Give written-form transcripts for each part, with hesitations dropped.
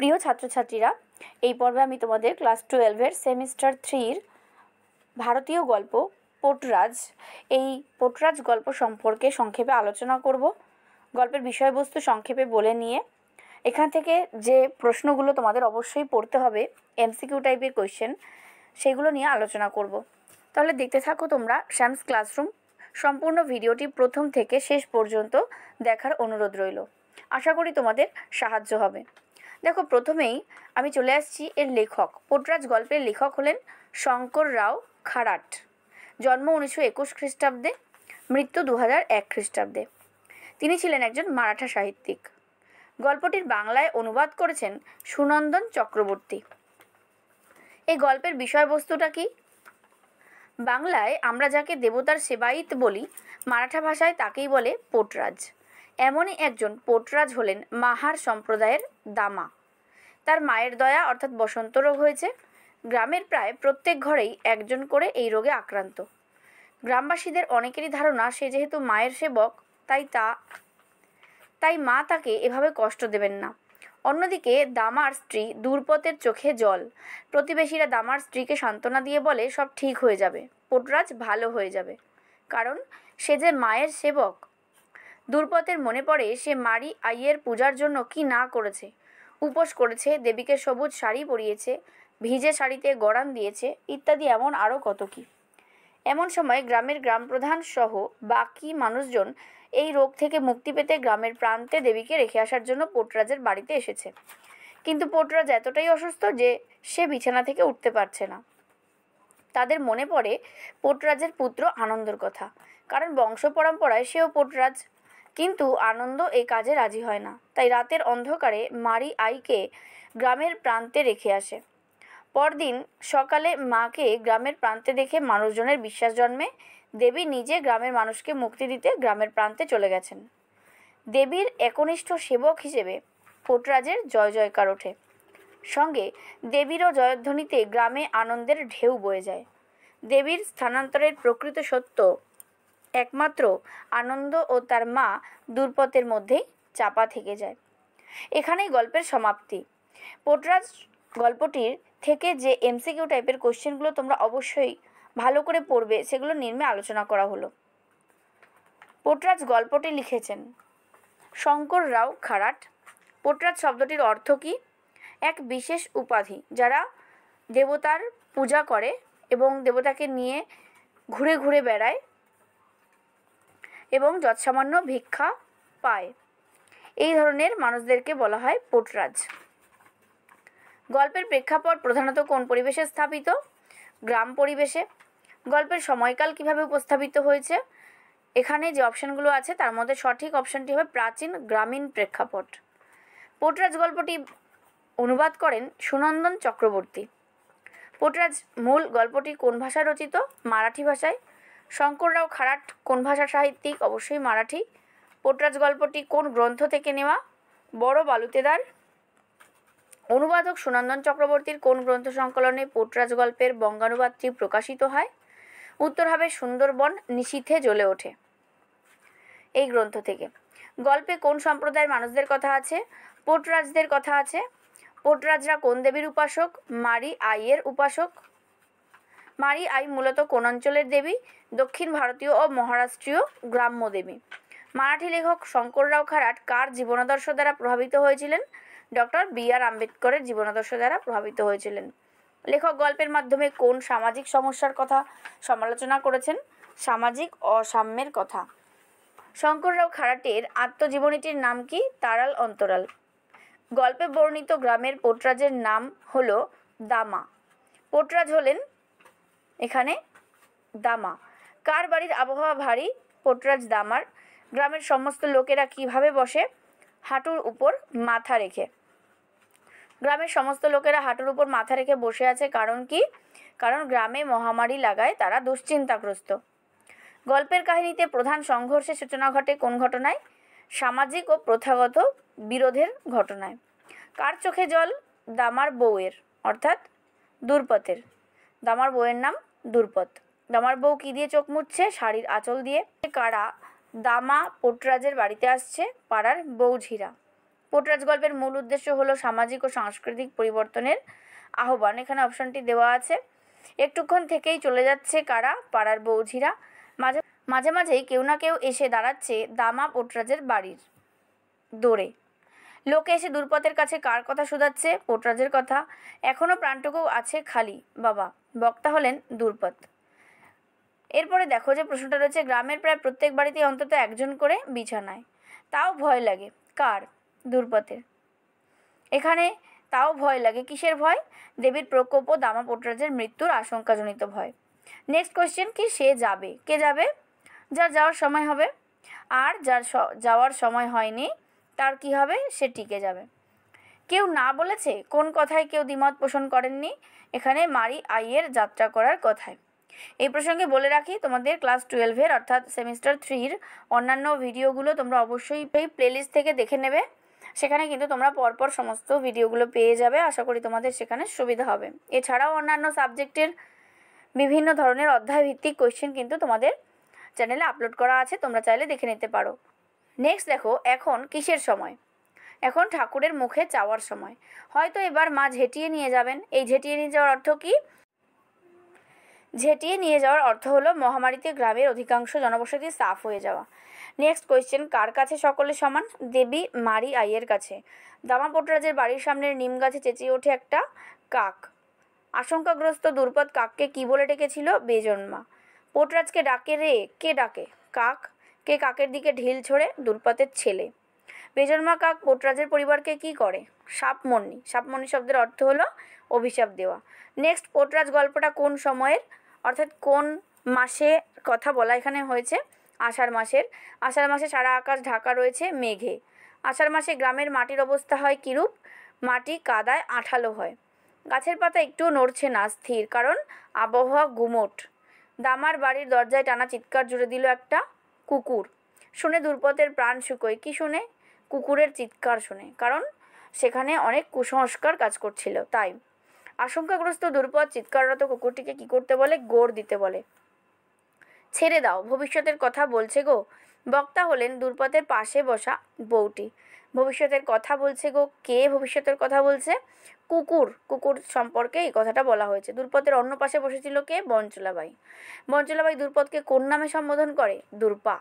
প্রিয় ছাত্রছাত্রীরা, এই পর্বে আমি তোমাদের ক্লাস 12-এর সেমিস্টার 3-র ভারতীয় গল্প পোটরাজ, এই পোটরাজ গল্প সম্পর্কে সংক্ষেপে আলোচনা করব। গল্পের বিষয়বস্তু সংক্ষেপে বলে নিয়ে এখান থেকে যে প্রশ্নগুলো তোমাদের অবশ্যই পড়তে হবে, এমসিকিউ টাইপের কোয়েশ্চেন, সেগুলো নিয়ে আলোচনা করব। তাহলে দেখতে থাকো তোমরা শ্যামস ক্লাসরুম। সম্পূর্ণ ভিডিওটি প্রথম থেকে শেষ পর্যন্ত দেখার অনুরোধ রইল। আশা করি তোমাদের সাহায্য হবে। দেখো, প্রথমেই আমি চলে আসছি এর লেখক। পোটরাজ গল্পের লেখক হলেন শঙ্কর রাও খারাট। জন্ম 1921 খ্রিস্টাব্দে, মৃত্যু 2001 খ্রিস্টাব্দে। তিনি ছিলেন একজন মারাঠা সাহিত্যিক। গল্পটির বাংলায় অনুবাদ করেছেন সুনন্দন চক্রবর্তী। এই গল্পের বিষয়বস্তুটা কি? বাংলায় আমরা যাকে দেবতার সেবায়িত বলি, মারাঠা ভাষায় তাকেই বলে পোটরাজ। এমনই একজন পোটরাজ হলেন মাহার সম্প্রদায়ের দামা। তার মায়ের দয়া অর্থাৎ বসন্ত রোগ হয়েছে। গ্রামের প্রায় প্রত্যেক ঘরেই একজন করে এই রোগে আক্রান্ত। গ্রামবাসীদের অনেকেরই ধারণা সে যেহেতু মায়ের সেবক, তাই মা তাকে এভাবে কষ্ট দেবেন না। অন্যদিকে দামার স্ত্রী দুর্পতের চোখে জল। প্রতিবেশীরা দামার স্ত্রীকে সান্ত্বনা দিয়ে বলে সব ঠিক হয়ে যাবে, পোটরাজ ভালো হয়ে যাবে, কারণ সে যে মায়ের সেবক। দুর্পতের মনে পড়ে সে মারি আইয়ের পূজার জন্য কি না করেছে। উপোস করেছে, দেবীকে সবুজ শাড়ি পরিয়েছে, ভিজে শাড়িতে গড়ান দিয়েছে, ইত্যাদি এমন আরও কত কি। এমন সময় গ্রামের গ্রামপ্রধান সহ বাকি মানুষজন এই রোগ থেকে মুক্তি পেতে গ্রামের প্রান্তে দেবীকে রেখে আসার জন্য পোটরাজের বাড়িতে এসেছে। কিন্তু পোটরাজ এতটাই অসুস্থ যে সে বিছানা থেকে উঠতে পারছে না। তাদের মনে পড়ে পোটরাজের পুত্র আনন্দর কথা, কারণ বংশ পরম্পরায় সেও পোটরাজ। কিন্তু আনন্দ এই কাজে রাজি হয় না, তাই রাতের অন্ধকারে মারি আইকে গ্রামের প্রান্তে রেখে আসে। পরদিন সকালে মাকে গ্রামের প্রান্তে দেখে মানুষজনের বিশ্বাস জন্মে দেবী নিজে গ্রামের মানুষকে মুক্তি দিতে গ্রামের প্রান্তে চলে গেছেন। দেবীর একনিষ্ঠ সেবক হিসেবে পোটরাজের জয় জয়কার ওঠে। সঙ্গে দেবীরও জয়ধ্বনিতে গ্রামে আনন্দের ঢেউ বয়ে যায়। দেবীর স্থানান্তরের প্রকৃত সত্য একমাত্র আনন্দ ও তার মা দুর্পতের মধ্যেই চাপা থেকে যায়। এখানেই গল্পের সমাপ্তি। পোটরাজ গল্পটির থেকে যে এমসিকিউ টাইপের কোশ্চেনগুলো তোমরা অবশ্যই ভালো করে পড়বে, সেগুলো নিম্নে আলোচনা করা হলো। পোটরাজ গল্পটি লিখেছেন শঙ্কর রাও খারাট। পোটরাজ শব্দটির অর্থ কি? এক বিশেষ উপাধি যারা দেবতার পূজা করে এবং দেবতাকে নিয়ে ঘুরে ঘুরে বেড়ায় এবং যৎসামান্য ভিক্ষা পায়, এই ধরনের মানুষদেরকে বলা হয় পোটরাজ। গল্পের প্রেক্ষাপট প্রধানত কোন পরিবেশে স্থাপিত? গ্রাম পরিবেশে। গল্পের সময়কাল কিভাবে উপস্থাপিত হয়েছে? এখানে যে অপশানগুলো আছে তার মধ্যে সঠিক অপশানটি হবে প্রাচীন গ্রামীণ প্রেক্ষাপট। পোটরাজ গল্পটি অনুবাদ করেন সুনন্দন চক্রবর্তী। পোটরাজ মূল গল্পটি কোন ভাষায় রচিত? মারাঠি ভাষায়। শঙ্কর রাও খারাট কোন ভাষার সাহিত্যিক? অবশ্যই মারাঠি। পোটরাজ গল্পটি কোন গ্রন্থ থেকে নেওয়া? বড় বালুতেদার। অনুবাদক সুনন্দন চক্রবর্তীর কোন গ্রন্থ সংকলনে পোটরাজ গল্পের বঙ্গানুবাদটি প্রকাশিত হয়? উত্তর হবে সুন্দরবন নিশীথে জ্বলে ওঠে, এই গ্রন্থ থেকে। গল্পে কোন সম্প্রদায়ের মানুষদের কথা আছে? পোটরাজদের কথা আছে। পোটরাজরা কোন দেবীর উপাসক? মারি আইয়ের উপাসক। মারি আই মূলত কোন অঞ্চলের দেবী? দক্ষিণ ভারতীয় ও মহারাষ্ট্রীয় গ্রাম্য দেবী। মারাঠি লেখক শঙ্কর রাও খারাট কার জীবনাদর্শ দ্বারা প্রভাবিত হয়েছিলেন? Doctor B.R.. আম্বেদকরের জীবনাদর্শ দ্বারা প্রভাবিত হয়েছিলেন। লেখক গল্পের মাধ্যমে কোন সামাজিক সমস্যার কথা সমালোচনা করেছেন? সামাজিক অসাম্যের কথা। শঙ্কর রাও খারাটের আত্মজীবনীটির নাম কি? তারাল অন্তরাল। গল্পে বর্ণিত গ্রামের পোটরাজের নাম হলো দামা। পোটরাজ হলেন এখানে দামা। কার বাড়ির আবহাওয়া ভারী? পোটরাজ দামার। গ্রামের সমস্ত লোকেরা কিভাবে বসে? হাঁটুর উপর মাথা রেখে। গ্রামের সমস্ত লোকেরা হাঁটুর উপর মাথা রেখে বসে আছে, কারণ কি? কারণ গ্রামে মহামারী লাগায় তারা দুশ্চিন্তাগ্রস্ত। গল্পের কাহিনীতে প্রধান সংঘর্ষের সূচনা ঘটে কোন ঘটনায়? সামাজিক ও প্রথাগত বিরোধের ঘটনায়। কার চোখে জল? দামার বউয়ের, অর্থাৎ দুর্পতের। দামার বউয়ের নাম দুর্পত। দামার বউ কি দিয়ে চোখ মুছছে? শাড়ির আঁচল দিয়ে। কারা দামা পোটরাজের বাড়িতে আসছে? পাড়ার বউঝিরা। পোর্টরাজ গল্পের মূল উদ্দেশ্য হলো সামাজিক ও সাংস্কৃতিক পরিবর্তনের আহ্বান। এখানে অপশনটি দেওয়া আছে। একটুক্ষণ থেকেই চলে যাচ্ছে কারা? পাড়ার বৌঝিরা। মাঝে মাঝে মাঝেই কেউ না কেউ এসে দাঁড়াচ্ছে দামা পোর্টরাজের বাড়ির দৌড়ে। লোকে এসে দুর্পথের কাছে কার কথা শুধাচ্ছে? পোর্টরাজের কথা। এখনও প্রাণটুকু আছে খালি বাবা। বক্তা হলেন দুর্পথ। এরপরে দেখো যে প্রশ্নটা রয়েছে, গ্রামের প্রায় প্রত্যেক বাড়িতেই অন্তত একজন করে বিছানায়। তাও ভয় লাগে কার? দুর্পথের। এখানে তাও ভয় লাগে, কিসের ভয়? দেবীর প্রকোপ ও দামা পোর্টরাজের মৃত্যুর আশঙ্কাজনিত ভয়। নেক্সট কোয়েশ্চেন কি? সে যাবে। কে যাবে? যার যাওয়ার সময় হবে। আর যার যাওয়ার সময় হয়নি তার কি হবে? সে টিকে যাবে। কেউ না বলেছে? কোন কথায় কেউ দ্বিমত পোষণ করেননি? এখানে মারি আইয়ের যাত্রা করার কথায়। এই প্রসঙ্গে বলে রাখি, তোমাদের ক্লাস 12-এর অর্থাৎ সেমিস্টার 3-র অন্যান্য ভিডিওগুলো তোমরা অবশ্যই এই প্লেলিস্ট থেকে দেখে নেবে। সেখানে কিন্তু তোমরা পরপর সমস্ত ভিডিওগুলো পেয়ে যাবে। আশা করি তোমাদের সেখানে সুবিধা হবে। এছাড়াও অন্যান্য সাবজেক্টের বিভিন্ন ধরনের অধ্যায় ভিত্তিক কোয়েশ্চেন কিন্তু তোমাদের চ্যানেলে আপলোড করা আছে, তোমরা চাইলে দেখে নিতে পারো। নেক্সট দেখো, এখন কিসের সময়? এখন ঠাকুরের মুখে চাওয়ার সময়। হয়তো এবার মা ঝেঁটিয়ে নিয়ে যাবেন। এই ঝেঁটিয়ে নিয়ে যাওয়ার অর্থ কি? ঝেঁটিয়ে নিয়ে যাওয়ার অর্থ হলো মহামারীতে গ্রামের অধিকাংশ জনবসতি সাফ হয়ে যাওয়া। নেক্সট কোয়েশ্চেন, কার কাছে সকলে সমান? দেবী মারি আইয়ের কাছে। দামা পোর্টরাজের বাড়ির সামনের নিম গাছে চেঁচিয়ে ওঠে একটা কাক। আশঙ্কাগ্রস্ত দুর্পদ কাককে কি বলে ডেকেছিল? বেজন্মা। পোর্টরাজকে ডাকে রে। কে ডাকে? কাক। কে কাকের দিকে ঢিল ছোড়ে? দুর্পদের ছেলে। বেজন্মা কাক পোর্টরাজের পরিবারকে কি করে? শাপমন্নি। শাপমন্নি শব্দের অর্থ হলো অভিশাপ দেওয়া। নেক্সট, পোর্টরাজ গল্পটা কোন সময়ের অর্থাৎ কোন মাসে কথা বলা এখানে হয়েছে? আষাঢ় মাসের। আষাঢ় মাসে সারা আকাশ ঢাকা রয়েছে মেঘে। আষাঢ় মাসে গ্রামের মাটির অবস্থা হয় কিরূপ? মাটি কাদায় আঠালো হয়। গাছের পাতা একটুও নড়ছে না, স্থির, কারণ আবহাওয়া গুমোট। দামার বাড়ির দরজায় টানা চিৎকার জুড়ে দিল একটা কুকুর। শুনে দুর্পথের প্রাণ শুকোয়। কি শুনে? কুকুরের চিৎকার শুনে, কারণ সেখানে অনেক কুসংস্কার কাজ করছিল তাই। আশঙ্কাগ্রস্ত দুর্পথ চিৎকাররত কুকুরটিকে কি করতে বলে? গোড় দিতে বলে। ছেড়ে দাও, ভবিষ্যতের কথা বলছে গো। বক্তা হলেন দুর্পথের পাশে বসা বউটি। ভবিষ্যতের কথা বলছে গো। কে ভবিষ্যতের কথা বলছে? কুকুর। কুকুর সম্পর্কে এই কথাটা বলা হয়েছে। দুর্পথের অন্য পাশে বসেছিল কে? বঞ্চলাবাই। বঞ্চলাবাই দুর্পথকে কোন নামে সম্বোধন করে? দুর্পা।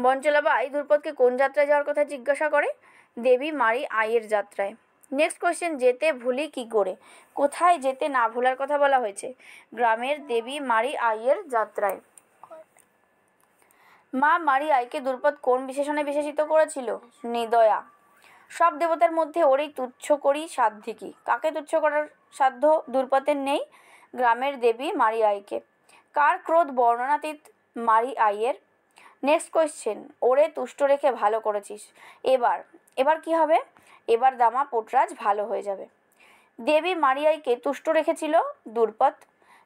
বঞ্চলাবাই দুর্পথকে কোন যাত্রায় যাওয়ার কথা জিজ্ঞাসা করে? দেবী মারি আইয়ের যাত্রায়। নেক্সট কোয়েশ্চেন, যেতে ভুলি কি করে? কোথায় যেতে না ভোলার কথা বলা হয়েছে? গ্রামের দেবী মারি আইয়ের যাত্রায়। মা মারি আইকে দুর্পথ কোন বিশেষণে বিশেষিত করেছিল? নিদয়া। সব দেবতার মধ্যে ওরই তুচ্ছ করি সাধ্য কি? কাকে তুচ্ছ করার সাধ্য দুর্পথের নেই? গ্রামের দেবী মারি আইকে। কার ক্রোধ বর্ণনাতীত? মারি আইয়ের। নেক্সট কোয়েশ্চেন, ওরে তুষ্ট রেখে ভালো করেছিস। এবার কি হবে? এবার দামা পোর্টরাজ ভালো হয়ে যাবে। দেবী মারিয়াইকে তুষ্ট রেখেছিল দুর্পথ।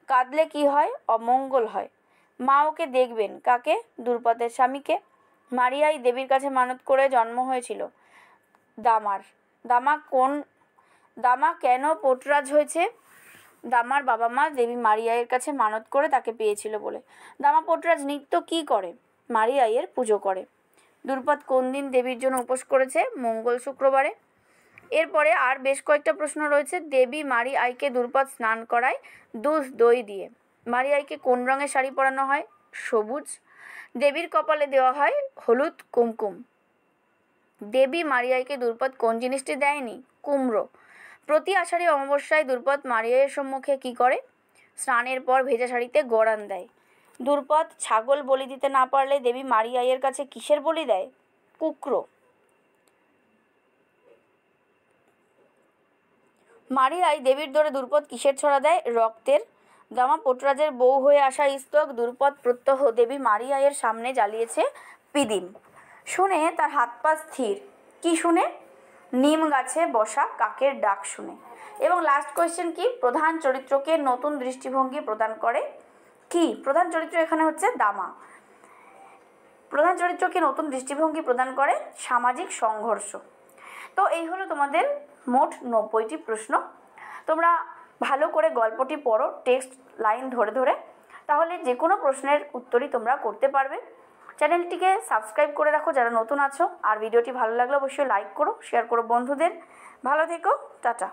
কাঁদলে কি হয়? অমঙ্গল হয়। মা ওকে দেখবেন। কাকে? দুর্পথের স্বামীকে। মারিয়াই দেবীর কাছে মানত করে জন্ম হয়েছিল দামার। দামা কেন পোর্টরাজ হয়েছে? দামার বাবা মা দেবী মারিয়াইয়ের কাছে মানত করে তাকে পেয়েছিল বলে। দামা পোর্টরাজ নিত্য কি করে? মারিয়াইয়ের পুজো করে। দুর্পথ কোন দিন দেবীর জন্য উপোস করেছে? মঙ্গল শুক্রবারে। এরপরে আর বেশ কয়েকটা প্রশ্ন রয়েছে। দেবী মারি আইকে দুর্পথ স্নান করায় দুধ দই দিয়ে। মারি আইকে কোন রঙের শাড়ি পরানো হয়? সবুজ। দেবীর কপালে দেওয়া হয় হলুদ কুমকুম। দেবী মারি আইকে দুর্পথ কোন জিনিসটি দেয়নি? কুমড়ো। প্রতি আষাঢ়ী অমাবস্যায় দুর্পথ মারি আইয়ের সম্মুখে কি করে? স্নানের পর ভেজা শাড়িতে গড়ান দেয়। দুর্পথ ছাগল বলি দিতে না পারলে দেবী মারি আইয়ের কাছে কিসের বলি দেয়? কুকরো। মারি আই দেবীর দরে দুর্পথ কিসের ছড়া দেয়? রক্তের। দামা পোর্টরাজের বউ হয়ে আসা স্তক দুর্পথ প্রত্যহ দেবী মারি আইয়ের সামনে জ্বালিয়েছে পিদিম। শুনে তার হাত পা স্থির। কি শুনে? নিম গাছে বসা কাকের ডাক শুনে। এবং লাস্ট কোয়েশ্চেন কি? প্রধান চরিত্রকে নতুন দৃষ্টিভঙ্গি প্রদান করে কি? প্রধান চরিত্র এখানে হচ্ছে দামা। প্রধান চরিত্রকে নতুন দৃষ্টিভঙ্গি প্রদান করে সামাজিক সংঘর্ষ। তো এই হলো তোমাদের মোট 90টি প্রশ্ন। তোমরা ভালো করে গল্পটি পড়ো টেক্সট লাইন ধরে ধরে, তাহলে যে কোনো প্রশ্নের উত্তরই তোমরা করতে পারবে। চ্যানেলটিকে সাবস্ক্রাইব করে রাখো যারা নতুন আছো। আর ভিডিওটি ভালো লাগলে অবশ্যই লাইক করো, শেয়ার করো বন্ধুদের। ভালো থেকো, টাটা।